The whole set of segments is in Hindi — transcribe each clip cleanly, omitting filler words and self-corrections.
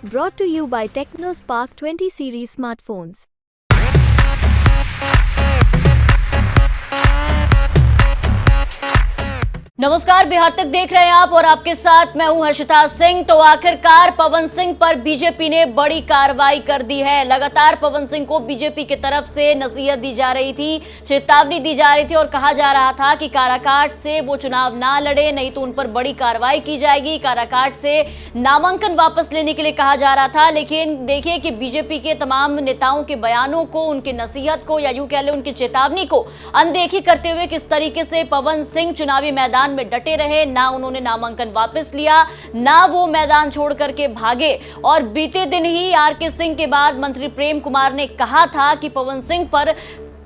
Brought to you by TechnoSpark 20 series smartphones. नमस्कार, बिहार तक देख रहे हैं आप और आपके साथ मैं हूं हर्षिता सिंह। तो आखिरकार पवन सिंह पर बीजेपी ने बड़ी कार्रवाई कर दी है। लगातार पवन सिंह को बीजेपी की तरफ से नसीहत दी जा रही थी, चेतावनी दी जा रही थी और कहा जा रहा था कि काराकाट से वो चुनाव ना लड़े, नहीं तो उन पर बड़ी कार्रवाई की जाएगी। काराकाट से नामांकन वापस लेने के लिए कहा जा रहा था। लेकिन देखिए कि बीजेपी के तमाम नेताओं के बयानों को, उनकी नसीहत को या यूं कह ले उनकी चेतावनी को अनदेखी करते हुए किस तरीके से पवन सिंह चुनावी मैदान में डटे रहे। ना उन्होंने नामांकन वापस लिया, ना वो मैदान छोड़ करके भागे। और बीते दिन ही आरके सिंह के बाद मंत्री प्रेम कुमार ने कहा था कि पवन सिंह पर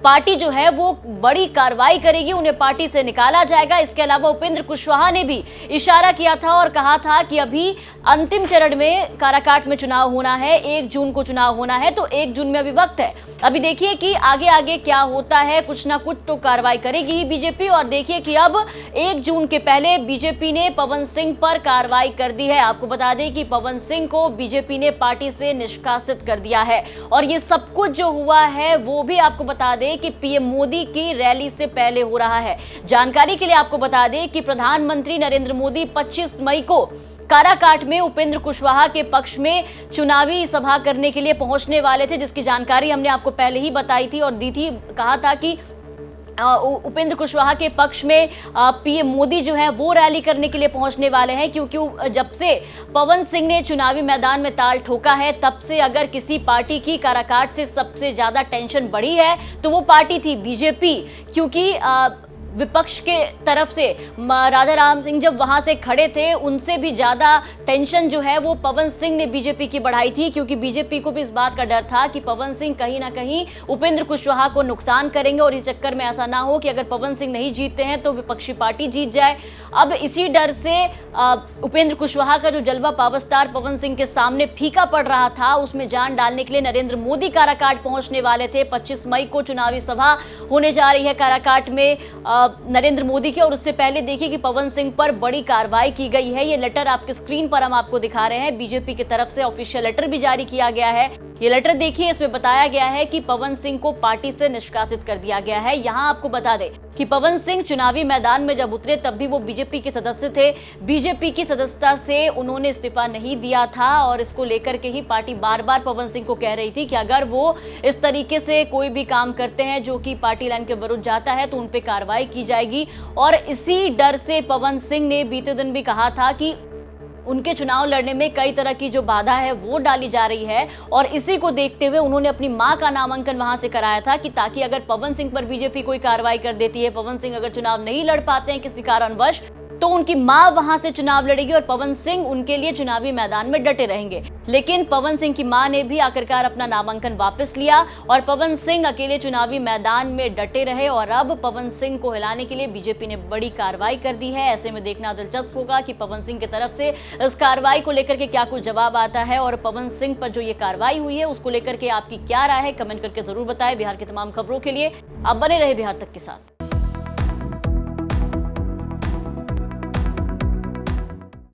पार्टी जो है वो बड़ी कार्रवाई करेगी, उन्हें पार्टी से निकाला जाएगा। इसके अलावा उपेंद्र कुशवाहा ने भी इशारा किया था और कहा था कि अभी अंतिम चरण में काराकाट में चुनाव होना है, 1 जून को चुनाव होना है, तो 1 जून में अभी वक्त है। अभी देखिए कि आगे आगे क्या होता है, कुछ ना कुछ तो कार्रवाई करेगी ही बीजेपी। और देखिए कि अब 1 जून के पहले बीजेपी ने पवन सिंह पर कार्रवाई कर दी है। आपको बता दें कि पवन सिंह को बीजेपी ने पार्टी से निष्कासित कर दिया है। और ये सब कुछ जो हुआ है वो भी आपको बता दें कि पीएम मोदी की रैली से पहले हो रहा है। जानकारी के लिए आपको बता दें कि प्रधानमंत्री नरेंद्र मोदी 25 मई को काराकाट में उपेंद्र कुशवाहा के पक्ष में चुनावी सभा करने के लिए पहुंचने वाले थे, जिसकी जानकारी हमने आपको पहले ही बताई थी और दी थी। कहा था कि उपेंद्र कुशवाहा के पक्ष में पीएम मोदी जो है वो रैली करने के लिए पहुंचने वाले हैं, क्योंकि जब से पवन सिंह ने चुनावी मैदान में ताल ठोका है तब से अगर किसी पार्टी की काराकाट से सबसे ज्यादा टेंशन बढ़ी है तो वो पार्टी थी बीजेपी। क्योंकि विपक्ष के तरफ से राजा राम सिंह जब वहां से खड़े थे, उनसे भी ज्यादा टेंशन जो है वो पवन सिंह ने बीजेपी की बढ़ाई थी। क्योंकि बीजेपी को भी इस बात का डर था कि पवन सिंह कहीं ना कहीं उपेंद्र कुशवाहा को नुकसान करेंगे और इस चक्कर में ऐसा ना हो कि अगर पवन सिंह नहीं जीतते हैं तो विपक्षी पार्टी जीत जाए। अब इसी डर से उपेंद्र कुशवाहा का जो जलवा पावर स्टार पवन सिंह के सामने फीका पड़ रहा था, उसमें जान डालने के लिए नरेंद्र मोदी काराकाट पहुंचने वाले थे। 25 मई को चुनावी सभा होने जा रही है काराकाट में नरेंद्र मोदी की। और उससे पहले देखिए कि पवन सिंह पर बड़ी कार्रवाई की गई है। ये लेटर आपके स्क्रीन पर हम आपको दिखा रहे हैं। बीजेपी की तरफ से ऑफिशियल लेटर भी जारी किया गया है। ये लेटर देखिए, इसमें बताया गया है कि पवन सिंह को पार्टी से निष्कासित कर दिया गया है। यहाँ आपको बता दें कि पवन सिंह चुनावी मैदान में जब उतरे तब भी वो बीजेपी के सदस्य थे। बीजेपी की सदस्यता से उन्होंने इस्तीफा नहीं दिया था और इसको लेकर के ही पार्टी बार बार पवन सिंह को कह रही थी कि अगर वो इस तरीके से कोई भी काम करते हैं जो कि पार्टी लाइन के विरुद्ध जाता है तो उन पे कार्रवाई की जाएगी। और इसी डर से पवन सिंह ने बीते दिन भी कहा था कि उनके चुनाव लड़ने में कई तरह की जो बाधा है वो डाली जा रही है। और इसी को देखते हुए उन्होंने अपनी मां का नामांकन वहां से कराया था कि ताकि अगर पवन सिंह पर बीजेपी कोई कार्रवाई कर देती है, पवन सिंह अगर चुनाव नहीं लड़ पाते हैं किसी कारणवश, तो उनकी मां वहां से चुनाव लड़ेगी और पवन सिंह उनके लिए चुनावी मैदान में डटे रहेंगे। लेकिन पवन सिंह की मां ने भी आखिरकार अपना नामांकन वापस लिया और पवन सिंह अकेले चुनावी मैदान में डटे रहे। और अब पवन सिंह को हिलाने के लिए बीजेपी ने बड़ी कार्रवाई कर दी है। ऐसे में देखना दिलचस्प होगा कि पवन सिंह की तरफ से इस कार्रवाई को लेकर के क्या कुछ जवाब आता है और पवन सिंह पर जो ये कार्रवाई हुई है उसको लेकर के आपकी क्या राय है, कमेंट करके जरूर बताएं। बिहार की तमाम खबरों के लिए आप बने रहे बिहार तक के साथ।